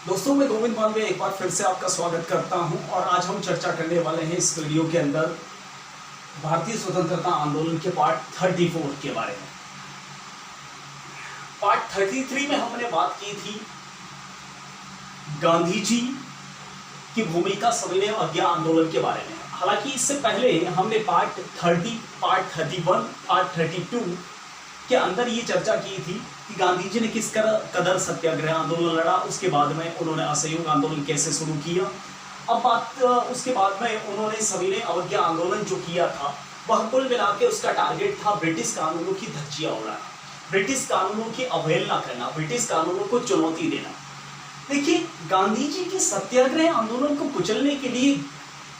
दोस्तों, मैं गोविंद मालवीय एक बार फिर से आपका स्वागत करता हूं और आज हम चर्चा करने वाले हैं इस वीडियो के अंदर भारतीय स्वतंत्रता आंदोलन के पार्ट 34 के बारे में। पार्ट 33 में हमने बात की थी गांधी जी की भूमिका सविनय अवज्ञा आंदोलन के बारे में। हालांकि इससे पहले हमने पार्ट 30, पार्ट 31, पार्ट 32 के अंदर ये चर्चा की थी कि गांधी जी ने किस कदर सत्याग्रह आंदोलन लड़ा, उसके बाद में उन्होंने असहयोग आंदोलन कैसे शुरू किया। अब बात उसके बाद में उन्होंने सविनय अवज्ञा आंदोलन जो किया था वह कुल मिला के उसका टारगेट था ब्रिटिश कानूनों की धज्जियां उड़ाना, ब्रिटिश कानूनों की अवहेलना करना, ब्रिटिश कानूनों को चुनौती देना। देखिए, गांधी जी के सत्याग्रह आंदोलन को कुचलने के लिए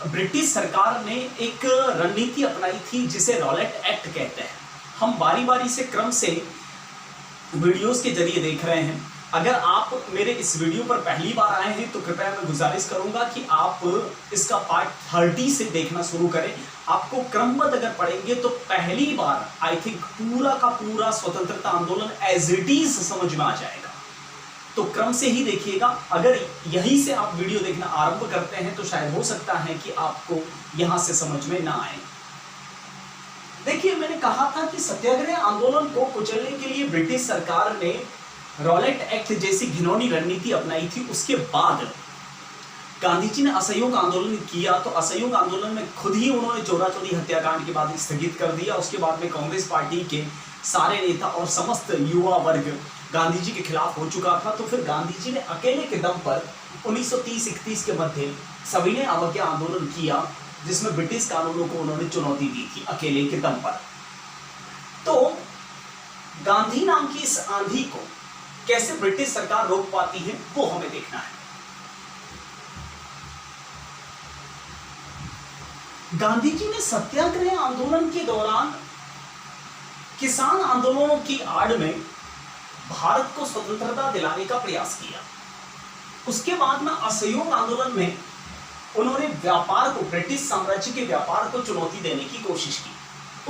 ब्रिटिश सरकार ने एक रणनीति अपनाई थी जिसे रॉलेट एक्ट कहते हैं। हम बारी बारी से क्रम से वीडियोस के जरिए देख रहे हैं। अगर आप मेरे इस वीडियो पर पहली बार आए हैं तो कृपया मैं गुजारिश करूंगा कि आप इसका पार्ट 30 से देखना शुरू करें। आपको क्रमबद्ध अगर पढ़ेंगे तो पहली बार आई थिंक पूरा का पूरा स्वतंत्रता आंदोलन एज इट इज समझ में आ जाएगा। तो क्रम से ही देखिएगा। अगर यहीं से आप वीडियो देखना आरंभ करते हैं तो शायद हो सकता है कि आपको यहां से समझ में ना आए। देखिए, मैंने कहा था कि सत्याग्रह आंदोलन को कुचलने के लिए ब्रिटिश सरकार ने रॉलेट एक्ट जैसी घिनौनी रणनीति अपनाई थी। उसके बाद गांधी जी ने असहयोग आंदोलन किया तो असहयोग आंदोलन में खुद ही उन्होंने चोरा चोरी हत्याकांड के बाद स्थगित कर दिया। उसके बाद में कांग्रेस पार्टी के सारे नेता और समस्त युवा वर्ग गांधी जी के खिलाफ हो चुका था। तो फिर गांधी जी ने अकेले के दम पर 1930-31 के मध्य सविनय अवज्ञा आंदोलन किया जिसमें ब्रिटिश कानूनों को उन्होंने चुनौती दी थी अकेले के दम पर। तो गांधी नाम की इस आंधी को कैसे ब्रिटिश सरकार रोक पाती है वो हमें देखना है। गांधी जी ने सत्याग्रह आंदोलन के दौरान किसान आंदोलनों की आड़ में भारत को स्वतंत्रता दिलाने का प्रयास किया। उसके बाद में असहयोग आंदोलन में उन्होंने व्यापार को, ब्रिटिश साम्राज्य के व्यापार को चुनौती देने की कोशिश की।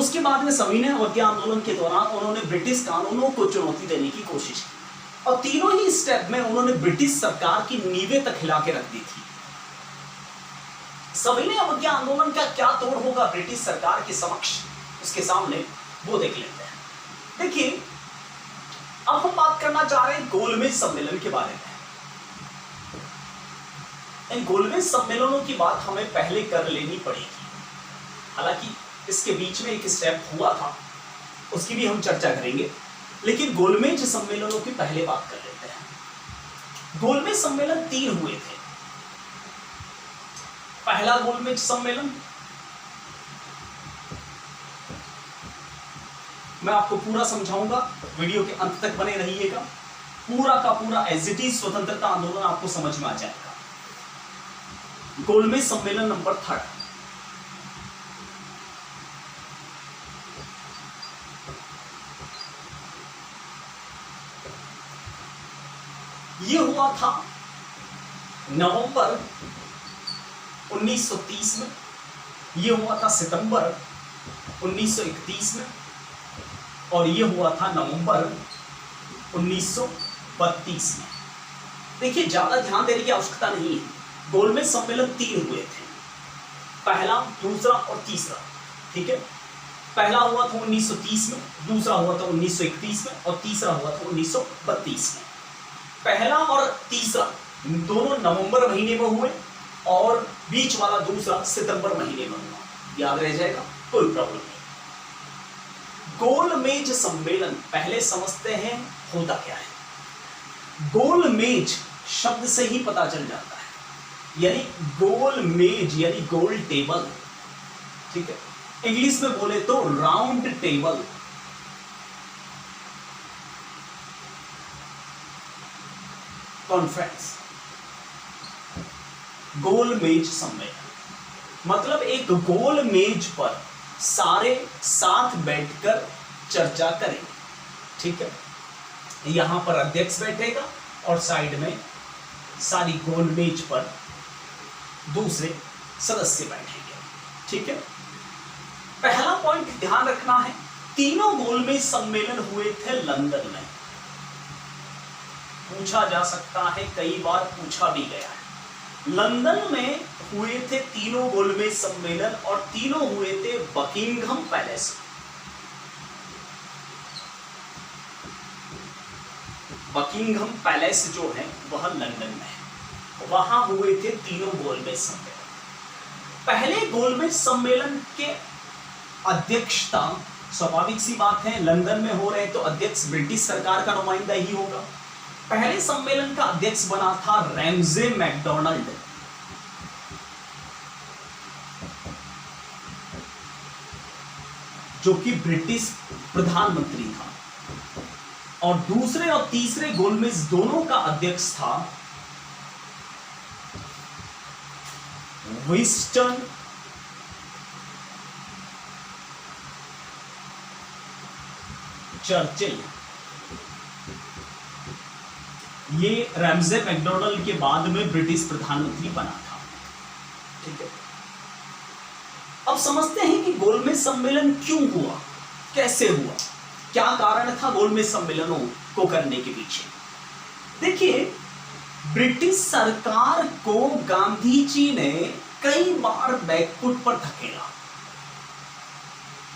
उसके बाद में सविनय अवज्ञा आंदोलन के दौरान उन्होंने ब्रिटिश कानूनों को चुनौती देने की कोशिश की और तीनों ही स्टेप में उन्होंने ब्रिटिश सरकार की नींवें तक हिला के रख दी थी। सविनय अवज्ञा आंदोलन का क्या तोड़ होगा ब्रिटिश सरकार के समक्ष, उसके सामने, वो देख लेते हैं। देखिए, अब हम बात करना चाह रहे हैं गोलमेज सम्मेलन के बारे में। इन गोलमेज सम्मेलनों की बात हमें पहले कर लेनी पड़ेगी। हालांकि इसके बीच में एक स्टेप हुआ था, उसकी भी हम चर्चा करेंगे, लेकिन गोलमेज सम्मेलनों की पहले बात कर लेते हैं। गोलमेज सम्मेलन 3 हुए थे। पहला गोलमेज सम्मेलन, मैं आपको पूरा समझाऊंगा, वीडियो के अंत तक बने रहिएगा। पूरा का पूरा एज इट इज स्वतंत्रता आंदोलन आपको समझ में आ जाएगा। गोलमेज सम्मेलन नंबर 3, यह हुआ था नवंबर 1930 में, यह हुआ था सितंबर 1931 में और यह हुआ था नवंबर 1932 में। देखिए, ज्यादा ध्यान देने की आवश्यकता नहीं है। गोलमेज सम्मेलन 3 हुए थे, पहला, दूसरा और तीसरा। ठीक है, पहला हुआ था 1930 में, दूसरा हुआ था 1931 में और तीसरा हुआ था 1932 में। पहला और तीसरा दोनों नवंबर महीने में हुए और बीच वाला दूसरा सितंबर महीने में हुआ। याद रह जाएगा, कोई प्रॉब्लम नहीं। गोलमेज सम्मेलन पहले समझते हैं होता क्या है। गोलमेज शब्द से ही पता चल जाता है, यानी गोल मेज यानी गोल टेबल। ठीक है, इंग्लिश में बोले तो राउंड टेबल। कॉन्फ्रेंस, गोल मेज सम्मेलन मतलब एक गोल मेज पर सारे साथ बैठकर चर्चा करेंगे। ठीक है, यहां पर अध्यक्ष बैठेगा और साइड में सारी गोल मेज पर दूसरे सदस्य बैठेंगे। ठीक है, पहला पॉइंट ध्यान रखना है, तीनों गोलमेज सम्मेलन हुए थे लंदन में। पूछा जा सकता है, कई बार पूछा भी गया है। लंदन में हुए थे तीनों गोलमेज सम्मेलन और तीनों हुए थे बकिंघम पैलेस। बकिंघम पैलेस जो है वह लंदन में है, वहां हुए थे तीनों गोलमेज सम्मेलन। पहले गोलमेज सम्मेलन के अध्यक्षता, स्वाभाविक सी बात है लंदन में हो रहे तो अध्यक्ष ब्रिटिश सरकार का नुमाइंदा ही होगा। पहले सम्मेलन का अध्यक्ष बना था रैमजे मैकडॉनल्ड, जो कि ब्रिटिश प्रधानमंत्री था, और दूसरे और तीसरे गोलमेज दोनों का अध्यक्ष था विंस्टन चर्चिल। ये रैमजे मैकडॉनल्ड के बाद में ब्रिटिश प्रधानमंत्री बना था। ठीक है, अब समझते हैं कि गोलमेज सम्मेलन क्यों हुआ, कैसे हुआ, क्या कारण था गोलमेज सम्मेलनों को करने के पीछे। देखिए, ब्रिटिश सरकार को गांधी जी ने कई बार बैकफुट पर धकेला।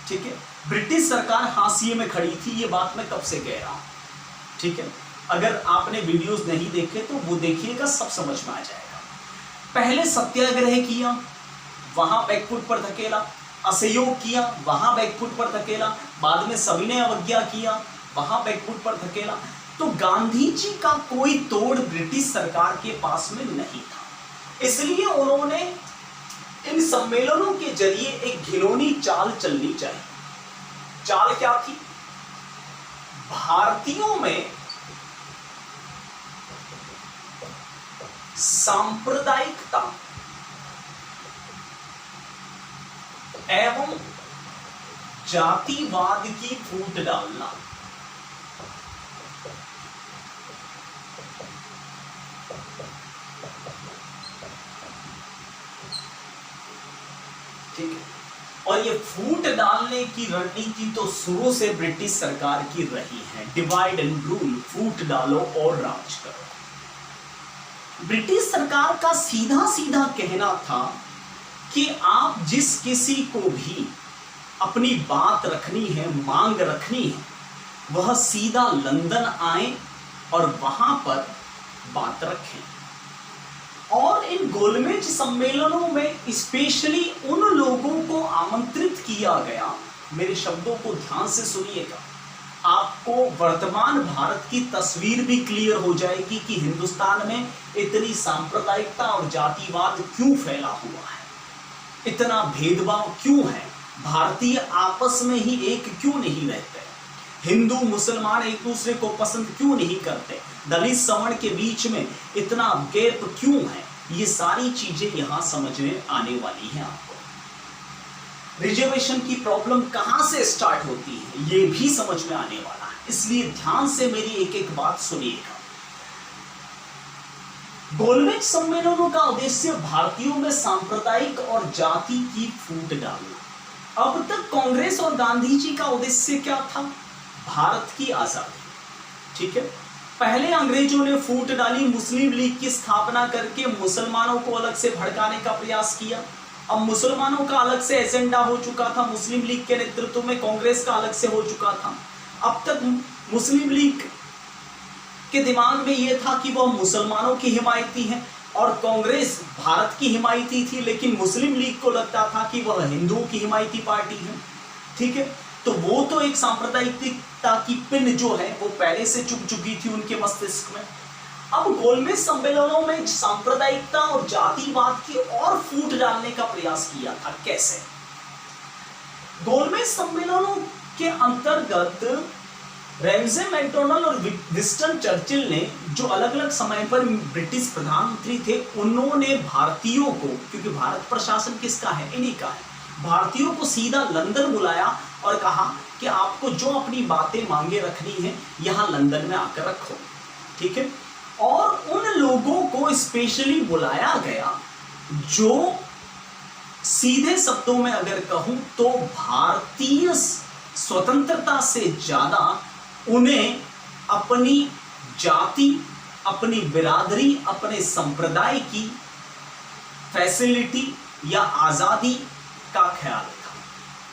ठीक है, ब्रिटिश सरकार हाशिए में खड़ी थी, ये बात मैं कब से कह रहा हूं। ठीक है, अगर आपने वीडियोस नहीं देखे तो वो देखिएगा, सब समझ में आ जाएगा। पहले सत्याग्रह किया, वहां बैकफुट पर धकेला, असहयोग किया, वहां बैकफुट पर धकेला, बाद में सविनय अवज्ञा किया, वहां बैकफुट पर धकेला। तो गांधी जी का कोई तोड़ ब्रिटिश सरकार के पास में नहीं था, इसलिए उन्होंने इन सम्मेलनों के जरिए एक घिनौनी चाल चलनी चाहिए। चाल क्या थी? भारतीयों में सांप्रदायिकता एवं जातिवाद की फूट डालना। ठीक है, और ये फूट डालने की रणनीति तो शुरू से ब्रिटिश सरकार की रही है। डिवाइड एंड रूल, फूट डालो और राज करो। ब्रिटिश सरकार का सीधा सीधा कहना था कि आप जिस किसी को भी अपनी बात रखनी है, मांग रखनी है, वह सीधा लंदन आए और वहां पर बात रखें। और इन गोलमेज सम्मेलनों में स्पेशली उन लोगों को आमंत्रित किया गया, मेरे शब्दों को ध्यान से सुनिएगा, आपको वर्तमान भारत की तस्वीर भी क्लियर हो जाएगी कि हिंदुस्तान में इतनी सांप्रदायिकता और जातिवाद क्यों फैला हुआ है, इतना भेदभाव क्यों है, भारतीय आपस में ही एक क्यों नहीं रहते, हिंदू मुसलमान एक दूसरे को पसंद क्यों नहीं करते, दलित सवर्ण के बीच में इतना गैप क्यों है। ये सारी चीजें यहां समझ में आने वाली हैं आपको। रिजर्वेशन की प्रॉब्लम कहां से स्टार्ट होती है ये भी समझ में आने वाला है, इसलिए ध्यान से मेरी एक एक बात सुनिएगा। गोलमेज सम्मेलनों का उद्देश्य भारतीयों में सांप्रदायिक और जाति की फूट डालना। अब तक कांग्रेस और गांधी जी का उद्देश्य क्या था? भारत की आजादी। ठीक है, पहले अंग्रेजों ने फूट डाली, मुस्लिम लीग की स्थापना करके मुसलमानों को अलग से भड़काने का प्रयास किया। अब मुसलमानों का अलग से एजेंडा हो चुका था, मुस्लिम लीग के नेतृत्व में कांग्रेस का अलग से हो चुका था। अब तक मुस्लिम लीग के दिमाग में यह था कि वह मुसलमानों की हिमायती है और कांग्रेस भारत की हिमायती थी, लेकिन मुस्लिम लीग को लगता था कि वह हिंदुओं की हिमायती पार्टी है। ठीक है, तो वो तो एक सांप्रदायिकता की पिन जो है वो पहले से चुभ चुकी थी उनके मस्तिष्क में। अब गोलमेज सम्मेलनों में सांप्रदायिकता और जातिवाद की और फूट डालने का प्रयास किया था। कैसे? गोलमेज सम्मेलनों के अंतर्गत रैमजे मैकडॉनल्ड और विंस्टन चर्चिल ने, जो अलग अलग समय पर ब्रिटिश प्रधानमंत्री थे, उन्होंने भारतीयों को, क्योंकि भारत प्रशासन किसका है? इन्हीं का है, भारतीयों को सीधा लंदन बुलाया और कहा कि आपको जो अपनी बातें मांगे रखनी है यहां लंदन में आकर रखो। ठीक है, और उन लोगों को स्पेशली बुलाया गया जो सीधे शब्दों में अगर कहूं तो भारतीय स्वतंत्रता से ज्यादा उन्हें अपनी जाति अपनी बिरादरी, अपने संप्रदाय की फैसिलिटी या आजादी का ख्याल था।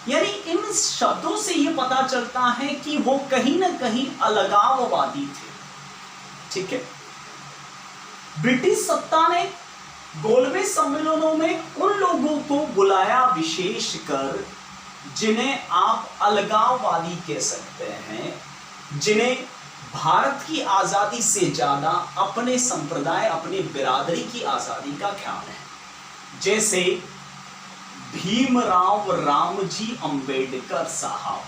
यानी इन शब्दों से यह पता चलता है कि वो कहीं ना कहीं अलगाववादी थे। ठीक है, ब्रिटिश सत्ता ने गोलमेज सम्मेलनों में उन लोगों को बुलाया विशेषकर जिन्हें आप अलगाववादी कह सकते हैं, जिन्हें भारत की आजादी से ज्यादा अपने संप्रदाय, अपनी बिरादरी की आजादी का ख्याल है, जैसे भीमराव रामजी अंबेडकर साहब,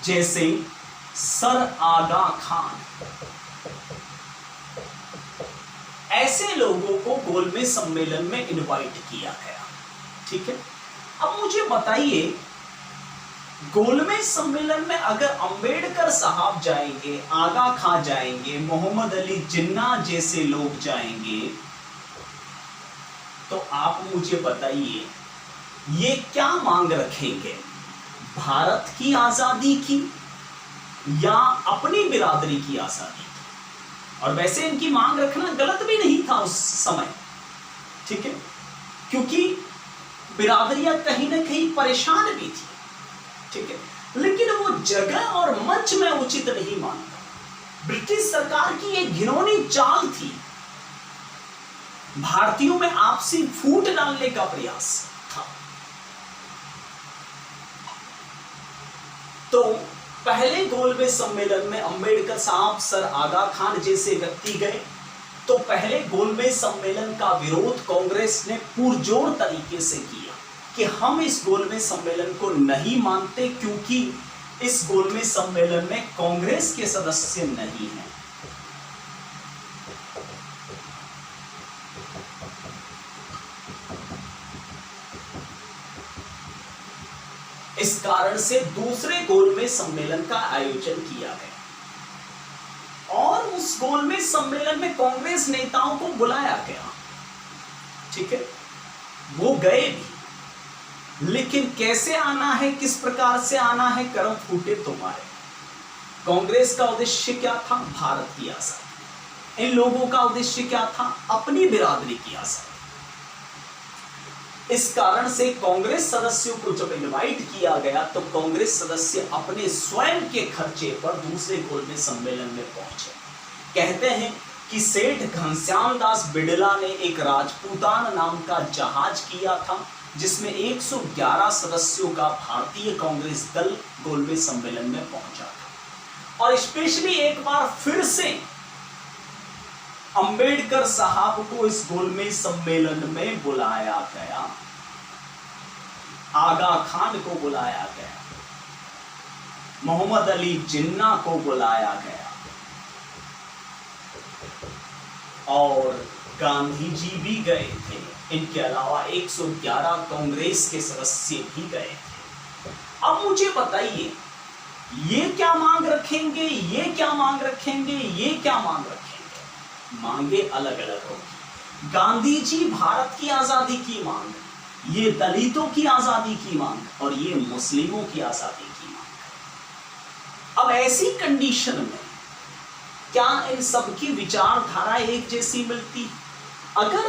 जैसे सर आगा खान। ऐसे लोगों को गोलमेज सम्मेलन में इनवाइट किया गया। ठीक है, अब मुझे बताइए, गोलमेज सम्मेलन में अगर अंबेडकर साहब जाएंगे, आगा खां जाएंगे, मोहम्मद अली जिन्ना जैसे लोग जाएंगे, तो आप मुझे बताइए ये क्या मांग रखेंगे, भारत की आजादी की या अपनी बिरादरी की आजादी की? और वैसे इनकी मांग रखना गलत भी नहीं था उस समय। ठीक है, क्योंकि बिरादरियां कहीं ना कहीं परेशान भी थी। ठीक है, लेकिन वो जगह और मंच में उचित नहीं मानता। ब्रिटिश सरकार की एक घिनौनी चाल थी, भारतीयों में आपसी फूट डालने का प्रयास था। तो पहले गोलमेज सम्मेलन में अंबेडकर साहब, सर आगा खान जैसे व्यक्ति गए, तो पहले गोलमेज सम्मेलन का विरोध कांग्रेस ने पुरजोर तरीके से किया कि हम इस गोलमेज सम्मेलन को नहीं मानते, क्योंकि इस गोलमेज सम्मेलन में कांग्रेस के सदस्य नहीं हैं। इस कारण से दूसरे गोलमेज सम्मेलन का आयोजन किया गया और उस गोलमेज सम्मेलन में कांग्रेस नेताओं को बुलाया गया। ठीक है, वो गए भी, लेकिन कैसे आना है, किस प्रकार से आना है, कर्म फूटे तुम्हारे। कांग्रेस का उद्देश्य क्या था? भारत की आजादी। इन लोगों का उद्देश्य क्या था? अपनी बिरादरी की आजादी। इस कारण से कांग्रेस सदस्यों को जब इनवाइट किया गया तो कांग्रेस सदस्य अपने स्वयं के खर्चे पर दूसरे गोलमेज सम्मेलन में पहुंचे। कहते हैं कि सेठ घनश्याम दास बिड़ला ने एक राजपूतान नाम का जहाज किया था, जिसमें 111 सदस्यों का भारतीय कांग्रेस दल गोलमेज सम्मेलन में पहुंचा था। और स्पेशली एक बार फिर से अंबेडकर साहब को इस गोलमेज सम्मेलन में बुलाया गया, आगा खान को बुलाया गया, मोहम्मद अली जिन्ना को बुलाया गया और गांधी जी भी गए थे। इनके अलावा 111 कांग्रेस के सदस्य भी गए थे। अब मुझे बताइए, ये क्या मांग रखेंगे, ये क्या मांग रखेंगे, ये क्या मांग रखेंगे? मांगे अलग अलग होगी। गांधी जी भारत की आजादी की मांग, ये दलितों की आजादी की मांग और ये मुस्लिमों की आजादी की मांग। अब ऐसी कंडीशन में क्या इन सबकी विचारधारा एक जैसी मिलती? अगर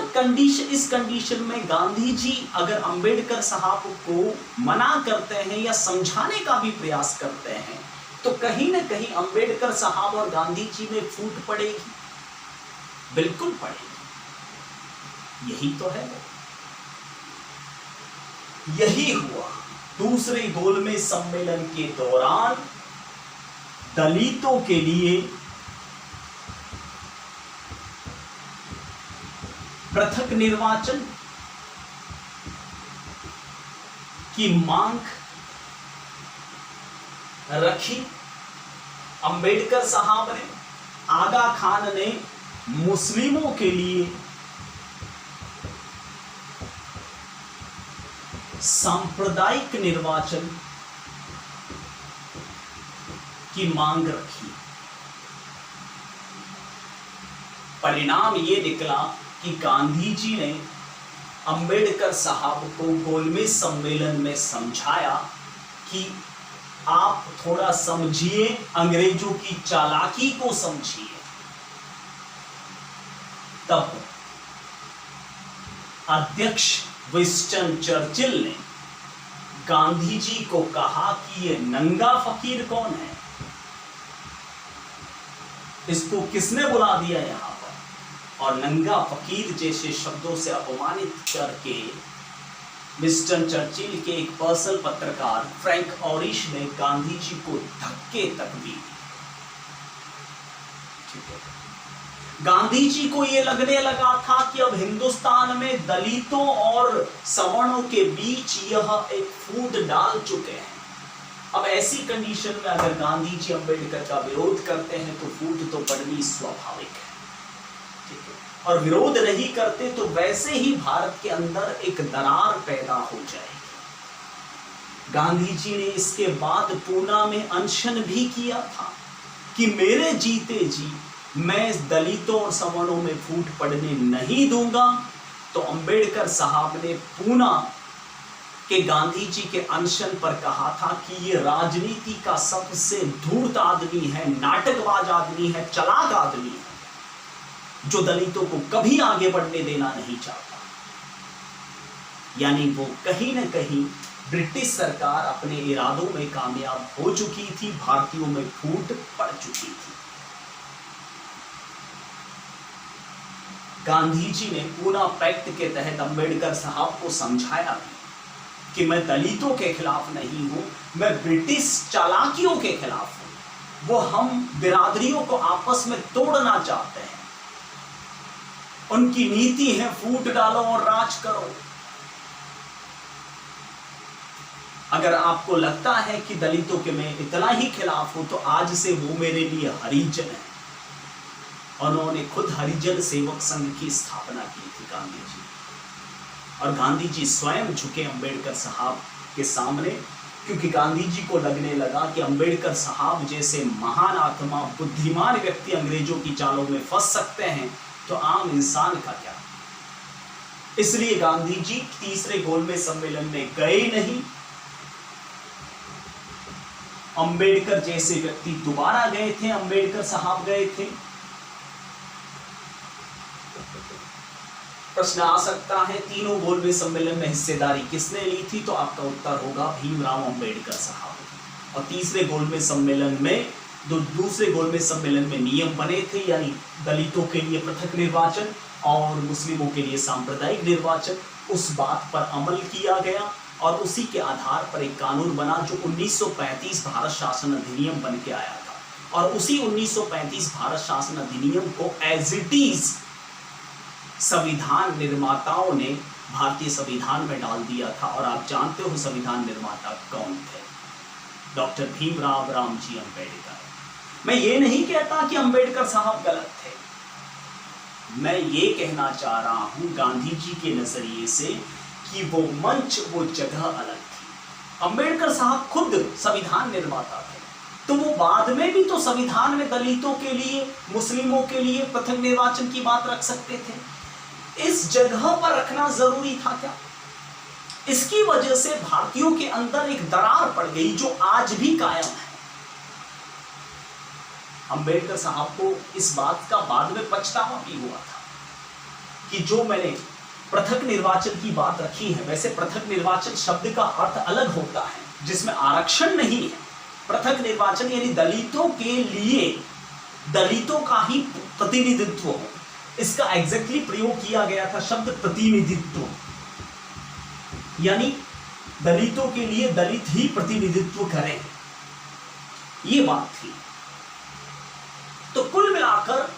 इस कंडीशन में गांधी जी अगर अंबेडकर साहब को मना करते हैं या समझाने का भी प्रयास करते हैं, तो कहीं ना कहीं अंबेडकर साहब और गांधी जी में फूट पड़ेगी। बिल्कुल पड़ेगी। यही तो है, यही हुआ। दूसरे गोलमेज सम्मेलन के दौरान दलितों के लिए पृथक निर्वाचन की मांग रखी अंबेडकर साहब ने। आगा खान ने मुस्लिमों के लिए सांप्रदायिक निर्वाचन की मांग रखी। परिणाम ये निकला कि गांधी जी ने अंबेडकर साहब को गोलमेज सम्मेलन में समझाया कि आप थोड़ा समझिए, अंग्रेजों की चालाकी को समझिए। तब अध्यक्ष विंस्टन चर्चिल ने गांधी जी को कहा कि ये नंगा फकीर कौन है, इसको किसने बुला दिया यहां पर, और नंगा फकीर जैसे शब्दों से अपमानित करके विंस्टन चर्चिल के एक पर्सनल पत्रकार फ्रैंक ऑरिश ने गांधी जी को धक्के तक दी। गांधी जी को यह लगने लगा था कि अब हिंदुस्तान में दलितों और सवर्णों के बीच यह एक फूट डाल चुके हैं। अब ऐसी कंडीशन में अगर गांधी जी अंबेडकर का विरोध करते हैं तो फूट तो पड़नी स्वाभाविक है, ठीक है, और विरोध नहीं करते तो वैसे ही भारत के अंदर एक दरार पैदा हो जाएगी। गांधी जी ने इसके बाद पूना में अनशन भी किया था कि मेरे जीते जी मैं दलितों और सवर्णों में फूट पड़ने नहीं दूंगा। तो अंबेडकर साहब ने पूना के गांधी जी के अनशन पर कहा था कि ये राजनीति का सबसे धूर्त आदमी है, नाटकबाज आदमी है, चालाक आदमी है, जो दलितों को कभी आगे बढ़ने देना नहीं चाहता। यानी वो कहीं ना कहीं ब्रिटिश सरकार अपने इरादों में कामयाब हो चुकी थी, भारतीयों में फूट पड़ चुकी थी। गांधी जी ने पूना पैक्ट के तहत अंबेडकर साहब को समझाया कि मैं दलितों के खिलाफ नहीं हूं, मैं ब्रिटिश चालाकियों के खिलाफ हूं। वो हम बिरादरियों को आपस में तोड़ना चाहते हैं, उनकी नीति है फूट डालो और राज करो। अगर आपको लगता है कि दलितों के मैं इतना ही खिलाफ हूं तो आज से वो मेरे लिए हरिजन है। उन्होंने खुद हरिजन सेवक संघ की स्थापना की थी गांधी जी, और गांधी जी स्वयं झुके अंबेडकर साहब के सामने, क्योंकि गांधी जी को लगने लगा कि अंबेडकर साहब जैसे महान आत्मा, बुद्धिमान व्यक्ति अंग्रेजों की चालों में फंस सकते हैं तो आम इंसान का क्या। इसलिए गांधी जी तीसरे गोलमेज सम्मेलन में गए नहीं। अंबेडकर जैसे व्यक्ति दोबारा गए थे, अंबेडकर साहब गए थे। प्रश्न आ सकता है तीनों गोलमेज सम्मेलन में हिस्सेदारी किसने ली थी, तो आपका उत्तर होगा भीमराव अंबेडकर साहब। और तीसरे गोलमेज सम्मेलन में दूसरे गोलमेज सम्मेलन में नियम बने थे, यानी दलितों के लिए पृथक निर्वाचन और मुस्लिमों के लिए सांप्रदायिक निर्वाचन। उस बात पर अमल किया गया और उसी के आधार पर एक कानून बना जो 1935 भारत शासन अधिनियम बन के आया था। और उसी 1935 भारत शासन अधिनियम को एज इट इज संविधान निर्माताओं ने भारतीय संविधान में डाल दिया था। और आप जानते हो संविधान निर्माता कौन थे? डॉक्टर भीमराव रामजी अंबेडकर। मैं ये नहीं कहता कि अंबेडकर साहब गलत थे, मैं ये कहना चाह रहा हूं गांधी जी के नजरिए से कि वो मंच, वो जगह अलग थी। अंबेडकर साहब खुद संविधान निर्माता थे, तो वो बाद में भी तो संविधान में दलितों के लिए, मुस्लिमों के लिए पृथक निर्वाचन की बात रख सकते थे। इस जगह पर रखना जरूरी था क्या? इसकी वजह से भारतीयों के अंदर एक दरार पड़ गई जो आज भी कायम है। अंबेडकर साहब को इस बात का बाद में पछतावा भी हुआ था कि जो मैंने पृथक निर्वाचन की बात रखी है, वैसे पृथक निर्वाचन शब्द का अर्थ अलग होता है जिसमें आरक्षण नहीं है। पृथक निर्वाचन यानी दलितों के लिए दलितों का ही प्रतिनिधित्व हो, इसका एग्जैक्टली प्रयोग किया गया था शब्द प्रतिनिधित्व, यानी दलितों के लिए दलित ही प्रतिनिधित्व करें, ये बात थी। तो कुल मिलाकर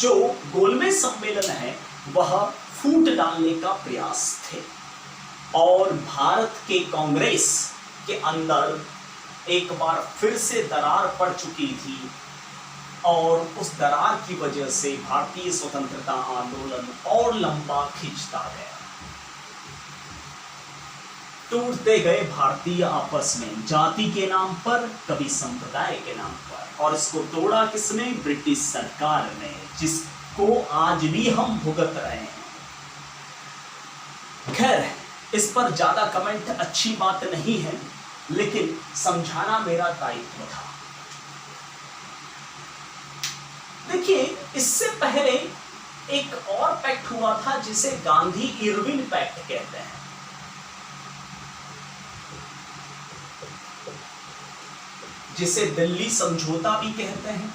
जो गोलमेज सम्मेलन है वह फूट डालने का प्रयास थे और भारत के कांग्रेस के अंदर एक बार फिर से दरार पड़ चुकी थी और उस दरार की वजह से भारतीय स्वतंत्रता आंदोलन और लंबा खिंचता गया। टूटते गए भारतीय आपस में, जाति के नाम पर, कभी संप्रदाय के नाम पर, और इसको तोड़ा किसने? ब्रिटिश सरकार ने, जिसको आज भी हम भुगत रहे हैं। खैर, इस पर ज्यादा कमेंट अच्छी बात नहीं है, लेकिन समझाना मेरा दायित्व था। देखिए, इससे पहले एक और पैक्ट हुआ था जिसे गांधी इरविन पैक्ट कहते हैं। जिसे दिल्ली समझौता भी कहते हैं।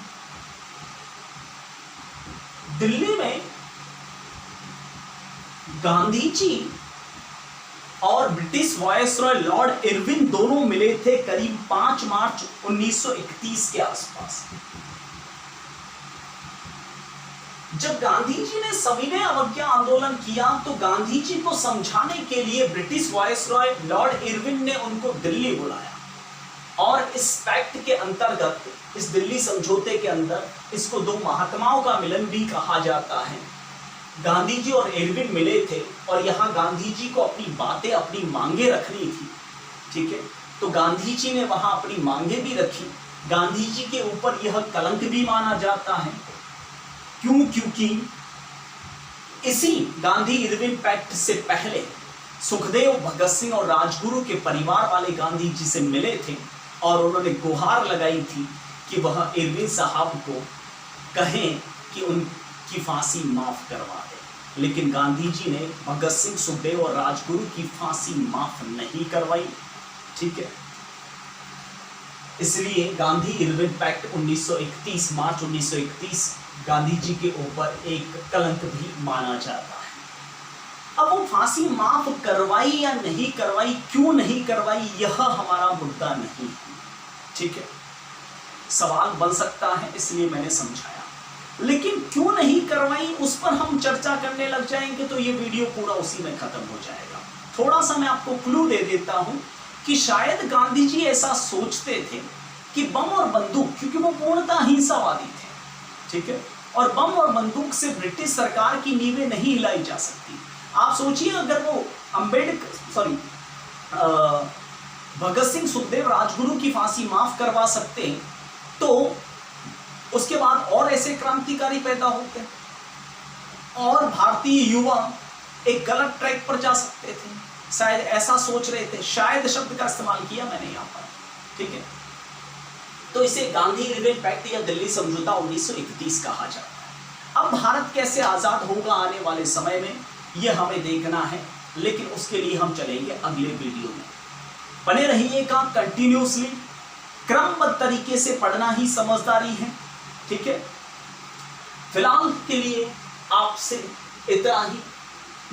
दिल्ली में गांधी जी और ब्रिटिश वायसरॉय लॉर्ड इरविन दोनों मिले थे करीब 5 मार्च 1931 के आसपास। जब गांधी जी ने सविनय अवज्ञा आंदोलन किया तो गांधी जी को समझाने के लिए ब्रिटिश वायसरॉय लॉर्ड इरविन ने उनको दिल्ली बुलाया और इस पैक्ट के अंतर्गत, इस दिल्ली समझौते के अंदर, इसको दो महात्माओं का मिलन भी कहा जाता है। गांधी जी और इरविन मिले थे और यहां गांधी जी को अपनी बातें, अपनी मांगे रखनी थी, ठीक है। तो गांधी जी ने वहां अपनी मांगे भी रखी। गांधी जी के ऊपर यह कलंक भी माना जाता है। क्यों? क्योंकि इसी गांधी इरविन पैक्ट से पहले सुखदेव, भगत सिंह और राजगुरु के परिवार वाले गांधी जी से मिले थे और उन्होंने गुहार लगाई थी कि वह इरविन साहब को कहें कि उनकी फांसी माफ करवा दे। लेकिन गांधी जी ने भगत सिंह, सुखदेव और राजगुरु की फांसी माफ नहीं करवाई, ठीक है। इसलिए गांधी इरविन पैक्ट 1931, मार्च 1931 गांधी जी के ऊपर एक कलंक भी माना जाता है। अब वो फांसी माफ करवाई या नहीं करवाई, क्यों नहीं करवाई, यह हमारा मुद्दा नहीं है, ठीक है। सवाल बन सकता है, इसलिए मैंने समझाया। लेकिन क्यों नहीं करवाई उस पर हम चर्चा करने लग जाएंगे तो ये वीडियो पूरा उसी में खत्म हो जाएगा। थोड़ा सा मैं आपको क्लू दे देता हूं कि शायद गांधी जी ऐसा सोचते थे कि बम और बंदूक, क्योंकि वो पूर्णतः हिंसावादी थे, ठीक है, और बम और बंदूक से ब्रिटिश सरकार की नींवें नहीं हिलाई जा सकती। आप सोचिए, अगर वो भगत सिंह, सुखदेव, राजगुरु की फांसी माफ करवा सकते तो उसके बाद और ऐसे क्रांतिकारी पैदा होते और भारतीय युवा एक गलत ट्रैक पर जा सकते थे। शायद ऐसा सोच रहे थे, शायद शब्द का इस्तेमाल किया मैंने यहां पर, ठीक है। तो इसे गांधी इरविन पैक्ट या दिल्ली समझौता 1931 कहा जाता है। अब भारत कैसे आजाद होगा आने वाले समय में, यह हमें देखना है, लेकिन उसके लिए हम चलेंगे अगले वीडियो में। बने रहिएगा कंटिन्यूसली, क्रमबद्ध तरीके से पढ़ना ही समझदारी है, ठीक है। फिलहाल के लिए आपसे इतना ही,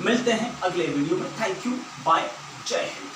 मिलते हैं अगले वीडियो में। थैंक यू, बाय, जय हिंद।